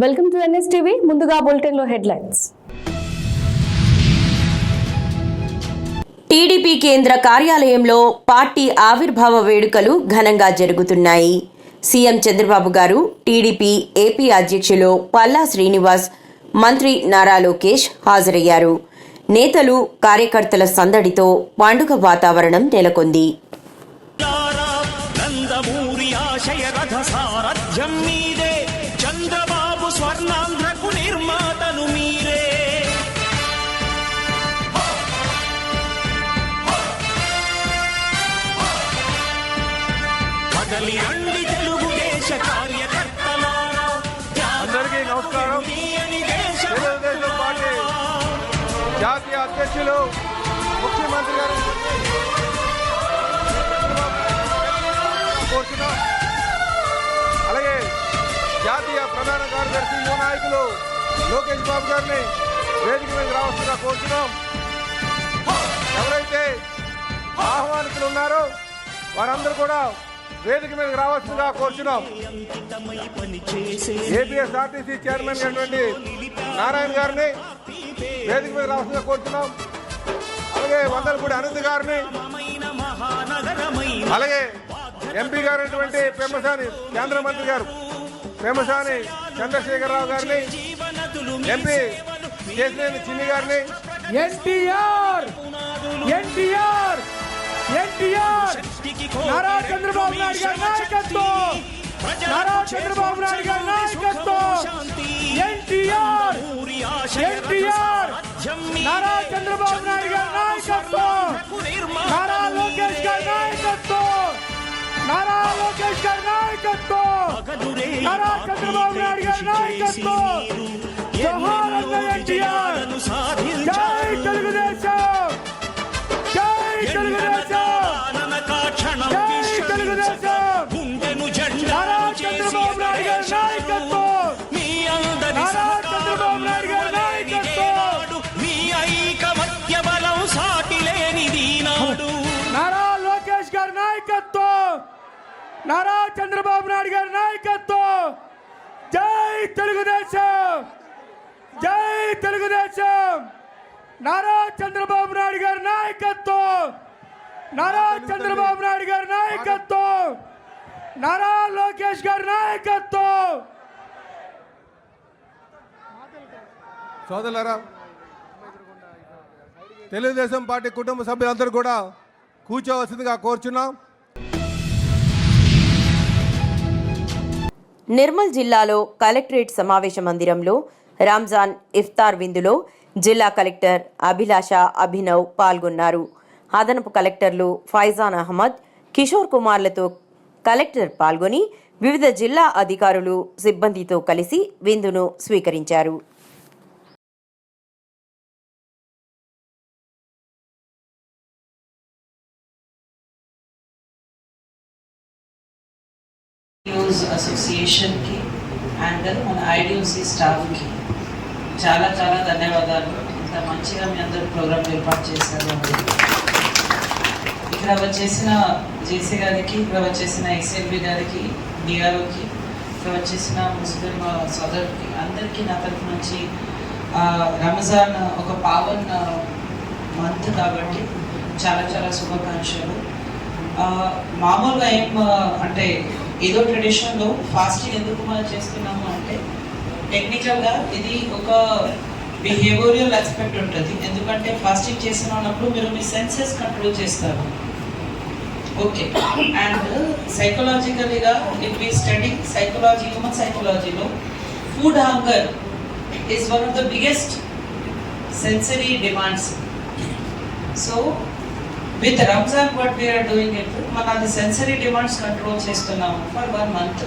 Welcome to NS TV. ముందుగా bulletin లో headlines. TDP కేంద్ర కార్యాలయంలో పార్టీ ఆవిర్భావ వేడుకలు ఘనంగా జరుగుతున్నాయి. సీఎం చంద్రబాబు గారు, టీడీపీ ఏపీ అధ్యక్షులు పల్లా శ్రీనివాస్, మంత్రి నారా లోకేష్ హాజరయ్యారు. నేతలు, కార్యకర్తల సందడితో పండుగ వాతావరణం నెలకొంది. చంద్రబాబు స్వర్ణాంధ్రకు నిర్మాతను మీరే. కదలి రండి తెలుగుదేశ కార్యకర్తలారా, అందరికీ నమస్కారం. తెలుగుదేశం పార్టీ జాతీయ అధ్యక్షులు ముఖ్యమంత్రి గారు కోరుతున్నాం. అలాగే జాతీయ ప్రధాన కార్యదర్శి యువ నాయకులు లోకేష్ బాబు గారిని వేదిక మీద రావాల్సిందిగా కోరుతున్నాం. ఎవరైతే ఆహ్వానితులు ఉన్నారో వారందరూ కూడా వేదిక మీదకి రావాల్సిందిగా కోరుతున్నాం. ఏపీఎస్ఆర్టీసీ చైర్మన్ అయినటువంటి నారాయణ గారిని వేదిక మీద రావాల్సిందిగా కోరుతున్నాం. అలాగే వందలపూడి అనిత గారిని, అలాగే ఎంపీ గారు అయినటువంటి పెమ్మసాని కేంద్ర మంత్రి గారు పెమ్మసాని చంద్రశేఖరరావు గారిని, ఎంపీ కేసినేని చిన్ని గారిని, ఎన్టీఆర్ నారా చంద్రబాబు నాయుడు గారి నాయకత్వం, నారా చంద్రబాబు నాయుడు గారి నాయకత్వం, ఎన్టీఆర్ నారా చంద్రబాబు నాయుడు గారి నాయకత్వం, నారా లోకేష్ గారి నాయకత్వం, నారా లోకేష్ గారి నాయకత్వం, నారా చంద్రబాబు నాయుడు గారి నాయకత్వం. జోహార్ అన్న ఎన్టీఆర్. జై తెలుగుదేశం, జై తెలుగుదేశం, జై తెలుగుదేశం. నారా చంద్రబాబు నాయుడు గారి నాయకత్వం, నారా చంద్రబాబు నాయుడు గారి నాయకత్వం, నారా లోకేష్ గారి నాయకత్వం, నారా చంద్రబాబు నాయుడు గారి నాయకత్వం. జై తెలుగుదేశం, జై తెలుగుదేశం. నారా చంద్రబాబు నాయుడు గారి నాయకత్వం, నారా చంద్రబాబు నాయుడు గారి నాయకత్వం, నారా లోకేష్ గారి నాయకత్వం. సోదరులారా, తెలుగుదేశం పార్టీ కుటుంబ సభ్యులందరూ కూడా కూర్చోవలసిందిగా కోరుచున్నాం. నిర్మల్ జిల్లాలో కలెక్టరేట్ సమావేశ మందిరంలో రంజాన్ ఇఫ్తార్ విందులో జిల్లా కలెక్టర్ అభిలాష అభినవ్ పాల్గొన్నారు. అదనపు కలెక్టర్లు ఫైజాన్ అహ్మద్, కిషోర్ కుమార్లతో కలెక్టర్ పాల్గొని వివిధ జిల్లా అధికారులు, సిబ్బందితో కలిసి విందును స్వీకరించారు. అసోసియేషన్ కి అండ్ మన ఐడిఓసి స్టాఫ్ కి చాలా చాలా ధన్యవాదాలు. ఇంత మంచిగా మీ అందరూ ప్రోగ్రామ్ ఏర్పాటు చేశారు. ఇక్కడ వచ్చేసిన జేసీ గారికి, ఇక్కడ వచ్చేసిన ఎస్ఎల్బి గారికి, డిఆర్ఓకి, ఇక్కడ వచ్చేసిన ముస్లిం సోదరులకి అందరికీ నా తరఫు నుంచి రంజాన్ ఒక పావన్ మంత్ కాబట్టి చాలా చాలా శుభాకాంక్షలు. మామూలుగా ఏం అంటే ఏదో ట్రెడిషన్లో ఫాస్టింగ్ ఎందుకు మనం చేస్తున్నాము అంటే టెక్నికల్గా ఇది ఒక బిహేవియరల్ ఆస్పెక్ట్ ఉంటుంది. ఎందుకంటే ఫాస్టింగ్ చేస్తున్నప్పుడు మీరు మీ సెన్సెస్ కంట్రోల్ చేస్తారు. ఓకే, అండ్ సైకలాజికల్గా if we study psychology, human సైకలాజీలో food hunger is one of the biggest sensory demands. So with Ramzan what we are doing it, మన అది సెన్సరీ డిమాండ్స్ కంట్రోల్ చేస్తున్నాము ఫర్ 1 month.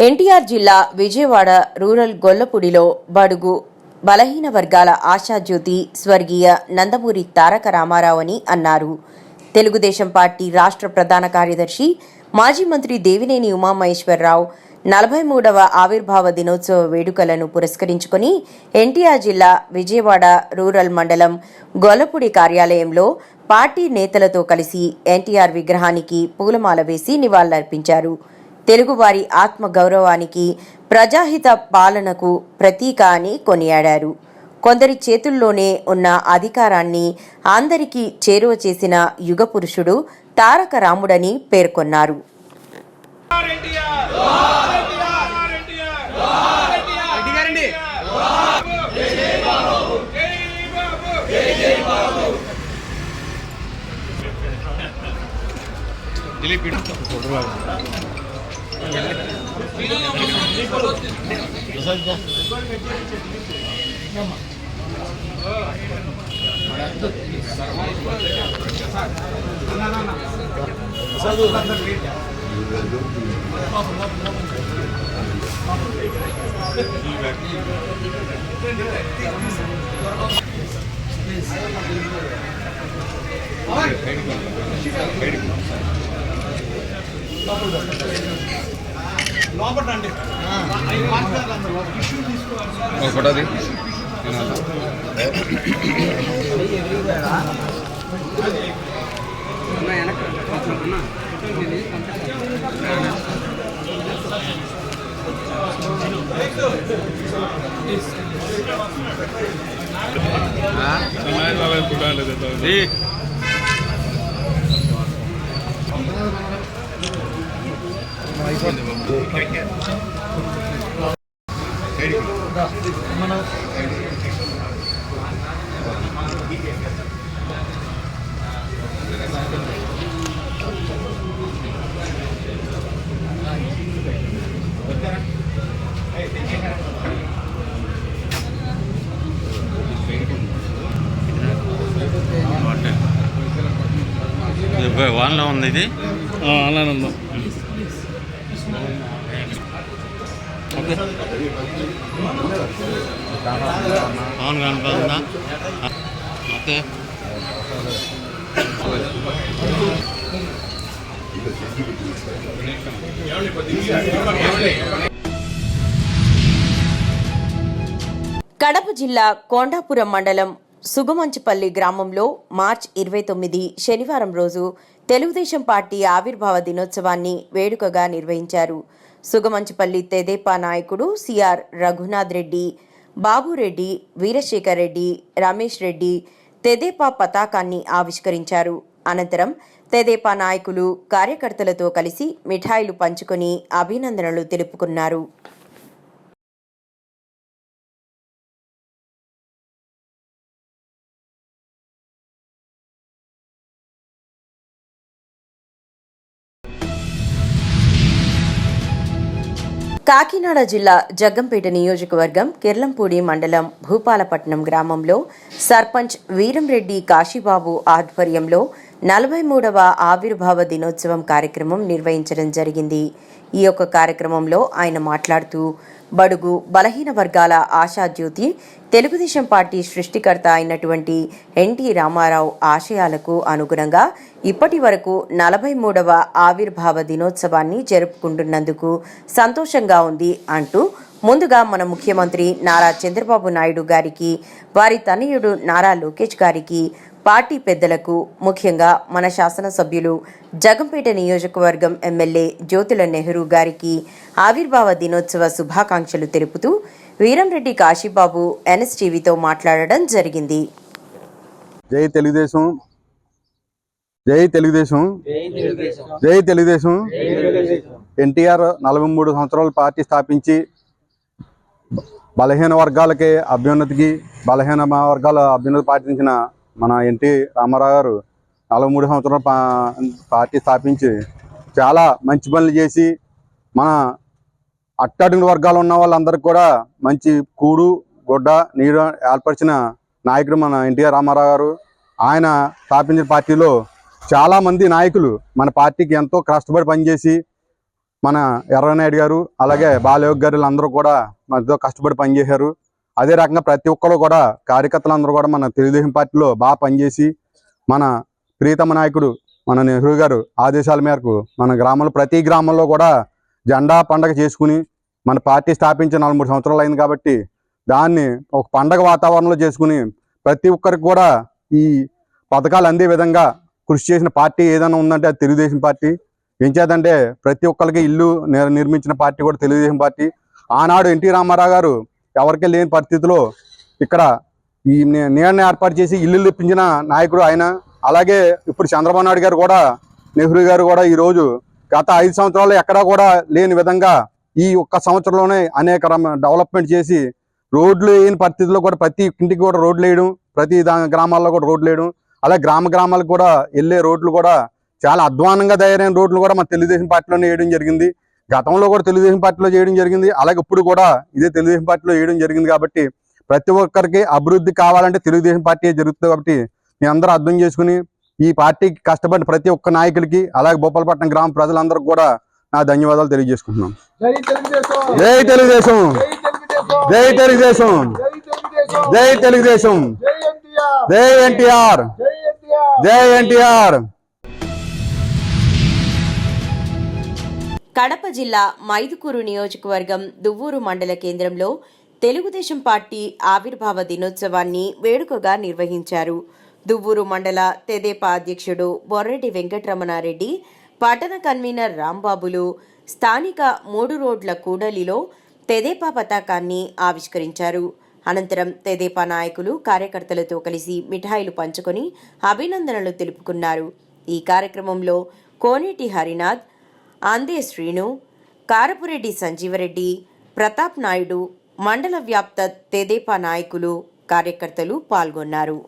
ఎన్టీఆర్ జిల్లా విజయవాడ రూరల్ గొల్లపూడిలో బడుగు బలహీన వర్గాల ఆశాజ్యోతి స్వర్గీయ నందమూరి తారక రామారావు అని అన్నారు. తెలుగుదేశం పార్టీ రాష్ట్ర ప్రధాన కార్యదర్శి, మాజీ మంత్రి దేవినేని ఉమామహేశ్వరరావు 43వ ఆవిర్భావ దినోత్సవ వేడుకలను పురస్కరించుకుని ఎన్టీఆర్ జిల్లా విజయవాడ రూరల్ మండలం గొల్లపూడి కార్యాలయంలో పార్టీ నేతలతో కలిసి ఎన్టీఆర్ విగ్రహానికి పూలమాల వేసి నివాళులర్పించారు. తెలుగువారి ఆత్మ గౌరవానికి, ప్రజాహిత పాలనకు ప్రతీక అని కొనియాడారు. కొందరి చేతుల్లోనే ఉన్న అధికారాన్ని అందరికీ చేరువ చేసిన యుగ పురుషుడు తారక రాముడని పేర్కొన్నారు. వాన్లో ఉంది ఇది అలానే ఉందా ఓకే పవన్ కనపడుతుందా ఓకే కడప జిల్లా కొండాపురం మండలం సుగుమంచిపల్లి గ్రామంలో మార్చి 29 శనివారం రోజు తెలుగుదేశం పార్టీ ఆవిర్భావ దినోత్సవాన్ని వేడుకగా నిర్వహించారు. సుగుమంచిపల్లి తెదేపా నాయకుడు సిఆర్ రఘునాథ్ రెడ్డి, బాబురెడ్డి, వీరశేఖర్ రెడ్డి, రమేష్ రెడ్డి తెదేపా పతాకాన్ని ఆవిష్కరించారు. అనంతరం తెదేపా నాయకులు కార్యకర్తలతో కలిసి మిఠాయిలు పంచుకొని అభినందనలు తెలుపుకున్నారు. కాకినాడ జిల్లా జగ్గంపేట నియోజకవర్గం కిర్లంపూడి మండలం భూపాలపట్నం గ్రామంలో సర్పంచ్ వీరంరెడ్డి కాశీబాబు ఆధ్వర్యంలో 43వ ఆవిర్భావ దినోత్సవం కార్యక్రమం నిర్వహించడం జరిగింది. ఈ యొక్క కార్యక్రమంలో ఆయన మాట్లాడుతూ బడుగు బలహీన వర్గాల ఆశాజ్యోతి, తెలుగుదేశం పార్టీ సృష్టికర్త అయినటువంటి ఎన్టీ రామారావు ఆశయాలకు అనుగుణంగా ఇప్పటి వరకు 43వ ఆవిర్భావ దినోత్సవాన్ని జరుపుకుంటున్నందుకు సంతోషంగా ఉంది అంటూ ముందుగా మన ముఖ్యమంత్రి నారా చంద్రబాబు నాయుడు గారికి, వారి తనయుడు నారా లోకేష్ గారికి, పార్టీ పెద్దలకు, ముఖ్యంగా మన శాసనసభ్యులు జగంపేట నియోజకవర్గం ఎమ్మెల్యే జ్యోతుల నెహ్రూ గారికి ఆవిర్భావ దినోత్సవ శుభాకాంక్షలు తెలుపుతూ వీరంరెడ్డి కాశీబాబు ఎన్ఎస్టీవీతో మాట్లాడడం జరిగింది. జై తెలుగుదేశం, జై తెలుగుదేశం, జై తెలుగుదేశం. ఎన్టీఆర్ 43 సంవత్సరాలు పార్టీ స్థాపించి బలహీన వర్గాలకి అభ్యున్నతికి, బలహీన వర్గాల అభ్యున్నతి పాటించిన మన ఎన్టీ రామారావు గారు 43 సంవత్సరాలు పార్టీ స్థాపించి చాలా మంచి పనులు చేసి మన అట్టడుగు వర్గాలు ఉన్న వాళ్ళందరికీ కూడా మంచి కూడు గుడ్డ నీరు ఏర్పరిచిన నాయకుడు మన ఎన్టీఆర్ రామారావు గారు. ఆయన స్థాపించిన పార్టీలో చాలామంది నాయకులు మన పార్టీకి ఎంతో కష్టపడి పనిచేసి, మన ఎర్రనాయుడు గారు అలాగే బాలయోగ్ గారు అందరూ కూడా మనతో కష్టపడి పనిచేశారు. అదే రకంగా ప్రతి ఒక్కరు కూడా కార్యకర్తలందరూ కూడా మన తెలుగుదేశం పార్టీలో బాగా పనిచేసి, మన ప్రీతమ నాయకుడు మన నెహ్రూ గారు ఆదేశాల మేరకు మన గ్రామంలో ప్రతి గ్రామంలో కూడా జెండా పండగ చేసుకుని, మన పార్టీ స్థాపించి 43 సంవత్సరాలు అయింది కాబట్టి దాన్ని ఒక పండగ వాతావరణంలో చేసుకుని ప్రతి ఒక్కరికి కూడా ఈ పథకాలు అందే విధంగా కృషి చేసిన పార్టీ ఏదైనా ఉందంటే అది తెలుగుదేశం పార్టీ. ఏం చేద్దంటే ప్రతి ఒక్కరికి ఇల్లు నిర్మించిన పార్టీ కూడా తెలుగుదేశం పార్టీ. ఆనాడు ఎన్టీ రామారావు గారు ఎవరికీ లేని పరిస్థితిలో ఇక్కడ ఈ నీడని ఏర్పాటు చేసి ఇల్లు ఇప్పించిన నాయకుడు ఆయన. అలాగే ఇప్పుడు చంద్రబాబు నాయుడు గారు కూడా, నెహ్రూ గారు కూడా ఈరోజు గత 5 సంవత్సరాలు ఎక్కడా కూడా లేని విధంగా ఈ ఒక్క సంవత్సరంలోనే అనేక డెవలప్మెంట్ చేసి రోడ్లు వేయని పరిస్థితుల్లో కూడా ప్రతి ఇంటికి కూడా రోడ్లు వేయడం, ప్రతి గ్రామాల్లో కూడా రోడ్లు వేయడం, అలాగే గ్రామాలకు కూడా వెళ్ళే రోడ్లు కూడా చాలా అధ్వానంగా తయారైన రోడ్లు కూడా మన తెలుగుదేశం పార్టీలోనే వేయడం జరిగింది. గతంలో కూడా తెలుగుదేశం పార్టీలో చేయడం జరిగింది, అలాగే ఇప్పుడు కూడా ఇదే తెలుగుదేశం పార్టీలో వేయడం జరిగింది. కాబట్టి ప్రతి ఒక్కరికి అభివృద్ధి కావాలంటే తెలుగుదేశం పార్టీ జరుగుతుంది. కాబట్టి మీ అందరూ అర్థం చేసుకుని ఈ పార్టీకి కష్టపడిన ప్రతి ఒక్క నాయకుడికి, అలాగే భూపాలపట్నం గ్రామ ప్రజలందరికీ కూడా నా ధన్యవాదాలు తెలియజేసుకుంటున్నాను. జై తెలుగుదేశం, జై తెలుగుదేశం, జై తెలుగుదేశం, జై ఎన్టీఆర్, జై ఎన్టీఆర్. కడప జిల్లా మైదుకూరు నియోజకవర్గం దువ్వూరు మండల కేంద్రంలో తెలుగుదేశం పార్టీ ఆవిర్భావ దినోత్సవాన్ని వేడుకగా నిర్వహించారు. దువ్వూరు మండల తెదేపా అధ్యక్షుడు బొర్రెడ్డి వెంకటరమణారెడ్డి, పట్టణ కన్వీనర్ రాంబాబులు స్థానిక 3 రోడ్ల కూడలిలో తెదేపా పతాకాన్ని ఆవిష్కరించారు. అనంతరం తెదేపా నాయకులు కార్యకర్తలతో కలిసి మిఠాయిలు పంచుకొని అభినందనలు తెలుపుకున్నారు. ఈ కార్యక్రమంలో కోనేటి హరినాథ్, అందే శ్రీను, కారపురెడ్డి సంజీవరెడ్డి, ప్రతాప్ నాయుడు, మండల వ్యాప్త తెదేపా నాయకులు, కార్యకర్తలు పాల్గొన్నారు.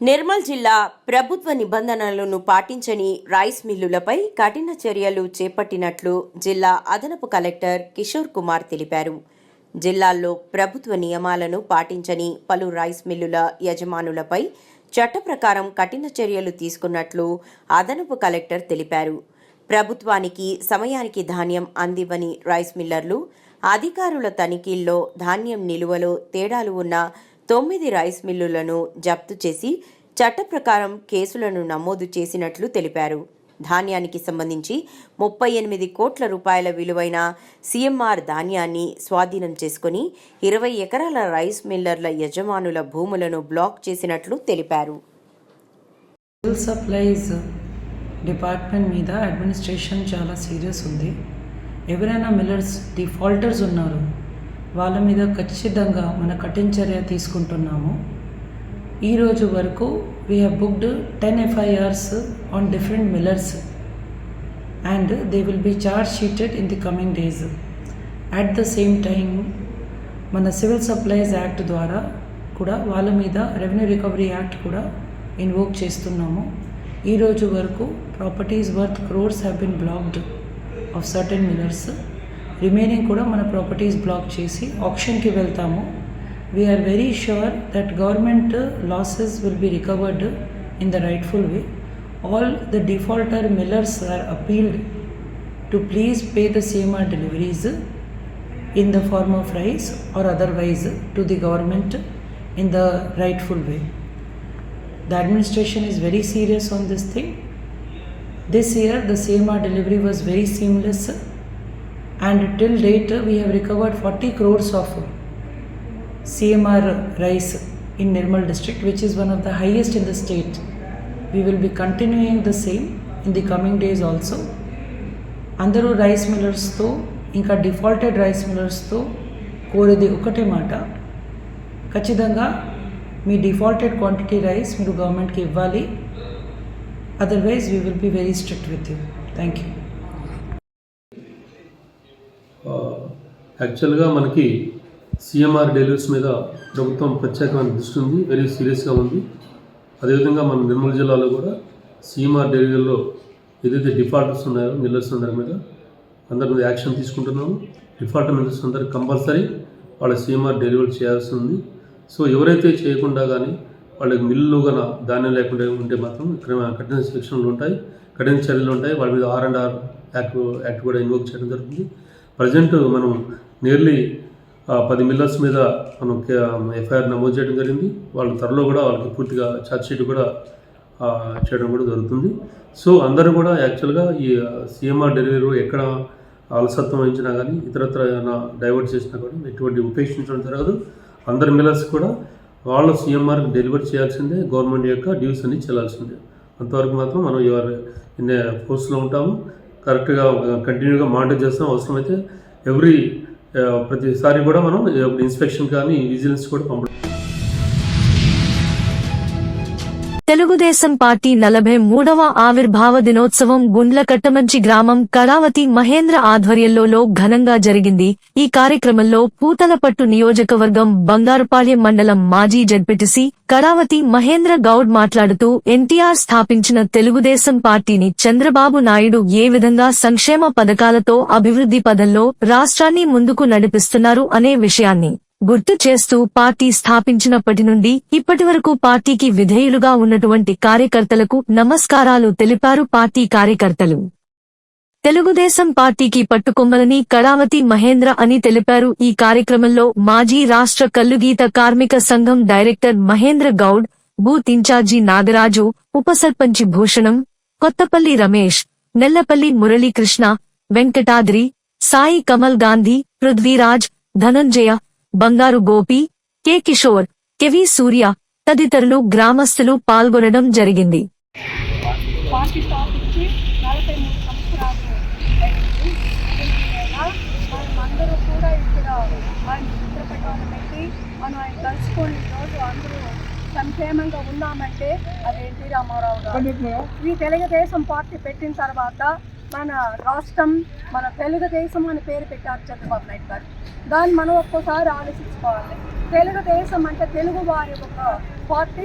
నిర్మల్ జిల్లా ప్రభుత్వ నిబంధనలను పాటించని రైస్ మిల్లులపై కఠిన చర్యలు చేపట్టినట్లు జిల్లా అదనపు కలెక్టర్ కిషోర్ కుమార్ తెలిపారు. జిల్లాల్లో ప్రభుత్వ నియమాలను పాటించని పలు రైస్ మిల్లుల యజమానులపై చట్ట ప్రకారం కఠిన చర్యలు తీసుకున్నట్లు అదనపు కలెక్టర్ తెలిపారు. ప్రభుత్వానికి సమయానికి ధాన్యం అందివ్వని రైస్ మిల్లర్లు, అధికారుల తనిఖీల్లో ధాన్యం నిలువలో తేడాలు ఉన్న 9 రైస్ మిల్లులను జప్తు చేసి చట్ట ప్రకారం కేసులను నమోదు చేసినట్లు తెలిపారు. ధాన్యానికి సంబంధించి 38 కోట్ల రూపాయల విలువైన సీఎంఆర్ ధాన్యాన్ని స్వాధీనం చేసుకుని 20 ఎకరాల రైస్ మిల్లర్ల యజమానుల భూములను బ్లాక్ చేసినట్లు తెలిపారు. సివిల్ సప్లైస్ డిపార్ట్మెంట్ మీద అడ్మినిస్ట్రేషన్ చాలా సీరియస్ ఉంది. ఎవరైనా మిల్లర్స్ డిఫాల్టర్స్ ఉన్నారు, వాళ్ళ మీద ఖచ్చితంగా మన కఠిన చర్య తీసుకుంటున్నాము. ఈరోజు వరకు we have booked 10 FIRs on different millers and they will be charge sheeted in the coming days. At the same time మన సివిల్ సప్లైస్ యాక్ట్ ద్వారా కూడా వాళ్ళ మీద రెవెన్యూ రికవరీ యాక్ట్ కూడా ఇన్వోక్ చేస్తున్నాము. ఈరోజు వరకు properties worth crores have been blocked of certain millers. Remaining కూడా మన ప్రాపర్టీస్ బ్లాక్ చేసి ఆక్షన్కి వెళ్తాము. We are very sure that government losses will be recovered in the rightful way. All the defaulter millers are appealed to please pay the CMR deliveries in the form of rice or otherwise to the government in the rightful way. The administration is very serious on this thing. This year the CMR delivery was very seamless. And till date we have recovered 40 crores of CMR rice in Nirmal district, which is one of the highest in the state. We will be continuing the same in the coming days also. అందరూ rice మిల్లర్స్తో ఇంకా defaulted rice మిల్లర్స్తో కోరేది ఒకటే మాట, ఖచ్చితంగా మీ defaulted quantity rice మీరు గవర్నమెంట్కి ఇవ్వాలి. Otherwise we will be very strict with you. Thank you. యాక్చువల్గా మనకి సిఎంఆర్ డెలివరీస్ మీద ప్రభుత్వం ప్రత్యేకమైన దృష్టి ఉంది, వెరీ సీరియస్గా ఉంది. అదేవిధంగా మన నిర్మల్ జిల్లాలో కూడా సిఎంఆర్ డెలివరీలో ఏదైతే డిఫాల్టర్స్ ఉన్నాయో మిల్లర్స్ అందరి మీద యాక్షన్ తీసుకుంటున్నాము. డిఫాల్టర్ మిల్లర్స్ అందరికి కంపల్సరీ వాళ్ళ సిఎంఆర్ డెలివరీ చేయాల్సి ఉంది. సో ఎవరైతే చేయకుండా కానీ వాళ్ళకి మిల్లు కన్నా ధాన్యం లేకుండా ఉంటే మాత్రం కఠిన శిక్షణలు ఉంటాయి, కఠిన చర్యలు ఉంటాయి. వాళ్ళ మీద R&R యాక్ట్ కూడా ఇన్వోక్ చేయడం జరుగుతుంది. ప్రజెంట్ మనం నియర్లీ 10 మిల్లర్స్ మీద మనం ఎఫ్ఐఆర్ నమోదు చేయడం జరిగింది. వాళ్ళు త్వరలో కూడా వాళ్ళకి పూర్తిగా ఛార్జ్ షీట్ కూడా చేయడం కూడా జరుగుతుంది. సో అందరూ కూడా యాక్చువల్గా ఈ సిఎంఆర్ డెలివరీ ఎక్కడ అలసత్వం వహించినా కానీ ఇతరత్ర ఏమైనా డైవర్ట్ చేసినా కూడా ఎటువంటి ఉపేక్షించడం జరగదు. అందరి మిల్లర్స్ కూడా వాళ్ళు సిఎంఆర్ డెలివరీ చేయాల్సిందే, గవర్నమెంట్ యొక్క డ్యూస్ అన్ని చెల్లాల్సిందే. అంతవరకు మాత్రం మనం ఇన్ని పోస్ట్లో ఉంటాము, కరెక్ట్గా కంటిన్యూగా మానిటర్ చేస్తాం. అవసరమైతే ప్రతిసారి కూడా మనం ఇన్స్పెక్షన్ కానీ విజిలెన్స్ కూడా పంపడం. తెలుగుదేశం పార్టీ 43వ ఆవిర్భావ దినోత్సవం గుండ్లకట్టమంచి గ్రామం కళావతి మహేంద్ర ఆధ్వర్యంలో ఘనంగా జరిగింది. ఈ కార్యక్రమంలో పూతలపట్టు నియోజకవర్గం బంగారుపాళ్యం మండలం మాజీ జడ్పీటీసీ కళావతి మహేంద్ర గౌడ్ మాట్లాడుతూ ఎన్టీఆర్ స్థాపించిన తెలుగుదేశం పార్టీని చంద్రబాబు నాయుడు ఏ విధంగా సంక్షేమ పథకాలతో అభివృద్ధి పదంలో రాష్ట్రాన్ని ముందుకు నడిపిస్తున్నారు అనే విషయాన్ని గుర్తు చేస్తూ పార్టీ స్థాపించినప్పటి నుండి ఇప్పటి వరకు పార్టీకి విధేయులుగా ఉన్నటువంటి కార్యకర్తలకు నమస్కారాలు తెలిపారు. పార్టీ కార్యకర్తలు తెలుగుదేశం పార్టీకి పట్టుకొమ్మలని కళావతి మహేంద్ర అని తెలిపారు. ఈ కార్యక్రమంలో మాజీ రాష్ట్ర కల్లుగీత కార్మిక సంఘం director Mahendra Goud, booth incharge Nagaraju, ఉప సర్పంచి భూషణం, కొత్తపల్లి రమేష్, నెల్లపల్లి మురళీకృష్ణ, వెంకటాద్రి, సాయి కమల్ గాంధీ, పృథ్వీరాజ్, ధనంజయ, బంగారు గోపి, కె కిషోర్, కెవి సూర్య తదితరులు గ్రామస్తులు పాల్గొనడం జరిగింది. పార్టీ స్థాపించి 43 సంవత్సరాలు అయింది. మనమందరూ కూడా ఇక్కడ ఆయన చిత్రపటాలు పెట్టి మనం ఆయన కలుసుకొని ఈరోజు అందరూ సంక్షేమంగా ఉన్నామంటే అది ఎన్టీ రామారావు గారు. ఈ తెలుగుదేశం పార్టీ పెట్టిన తర్వాత మన రాష్ట్రం మన తెలుగుదేశం అని పేరు పెట్టారు చంద్రబాబు నాయుడు గారు. దాన్ని మనం ఒక్కోసారి ఆలోచించుకోవాలి. తెలుగుదేశం అంటే తెలుగు వారి ఒక పార్టీ,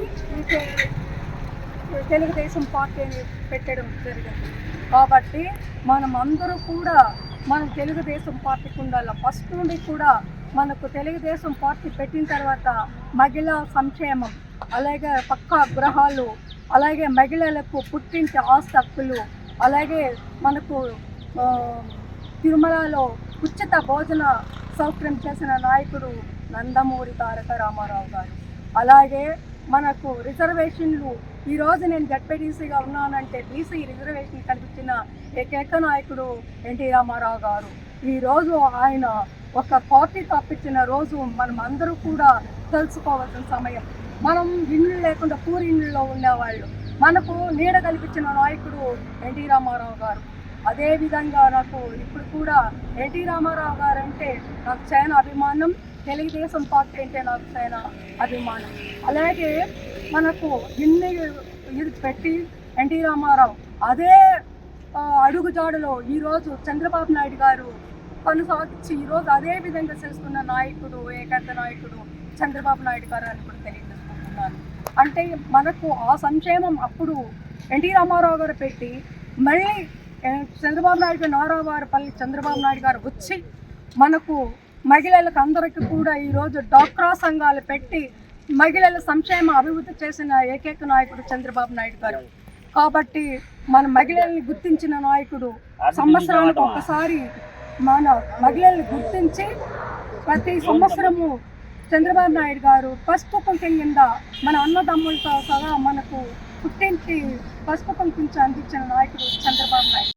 తెలుగుదేశం పార్టీ అని పెట్టడం జరిగింది. కాబట్టి మనం అందరూ కూడా మన తెలుగుదేశం పార్టీకి ఉండాలి. ఫస్ట్ నుండి కూడా మనకు తెలుగుదేశం పార్టీ పెట్టిన తర్వాత మహిళా సంక్షేమం, అలాగే పక్కా గృహాలు, అలాగే మహిళలకు పుట్టింటి ఆస్తి హక్కులు, అలాగే మనకు తిరుమలలో ఉచిత భోజన సౌకర్యం చేసిన నాయకుడు నందమూరి తారక రామారావు గారు. అలాగే మనకు రిజర్వేషన్లు, ఈరోజు నేను జడ్పీటీసీగా ఉన్నానంటే బీసీ రిజర్వేషన్ కల్పించిన ఏకైక నాయకుడు ఎన్టీ రామారావు గారు. ఈరోజు ఆయన ఒక పార్టీ తప్పించిన రోజు మనం అందరూ కూడా తెలుసుకోవాల్సిన సమయం. మనం ఇళ్ళు లేకుండా పూరి ఇళ్ళలో ఉండేవాళ్ళు, మనకు నీడ కల్పించిన నాయకుడు ఎన్టీ రామారావు గారు. అదేవిధంగా నాకు ఇప్పుడు కూడా ఎన్టీ రామారావు గారు అంటే నాకు చాలా అభిమానం, తెలుగుదేశం పార్టీ అంటే నాకు చాలా అభిమానం. అలాగే మనకు ఇన్ని ఇది పెట్టి ఎన్టీ రామారావు అదే అడుగుజాడులో ఈరోజు చంద్రబాబు నాయుడు గారు కొనసాగించి ఈరోజు అదే విధంగా చేస్తున్న నాయకుడు, ఏకైక నాయకుడు చంద్రబాబు నాయుడు గారు అని కూడా తెలియజేసుకుంటున్నాను. అంటే మనకు ఆ సంక్షేమం అప్పుడు ఎన్టీ రామారావు గారు పెట్టి మళ్ళీ చంద్రబాబు నాయుడు గారు నారావారిపల్లి చంద్రబాబు నాయుడు గారు వచ్చి మనకు మహిళలకు అందరికీ కూడా ఈరోజు డాక్రా సంఘాలు పెట్టి మహిళల సంక్షేమ అభివృద్ధి చేసిన ఏకైక నాయకుడు చంద్రబాబు నాయుడు గారు. కాబట్టి మన మహిళల్ని గుర్తించిన నాయకుడు, సంవత్సరానికి ఒకసారి మన మహిళల్ని గుర్తించి ప్రతి సంవత్సరము చంద్రబాబు నాయుడు గారు పసుపు కుంకుమ కింద మన అన్నదమ్ములతో సహా మనకు పుట్టింటి పసుపు కుంకుమ అందించిన నాయకుడు చంద్రబాబు నాయుడు.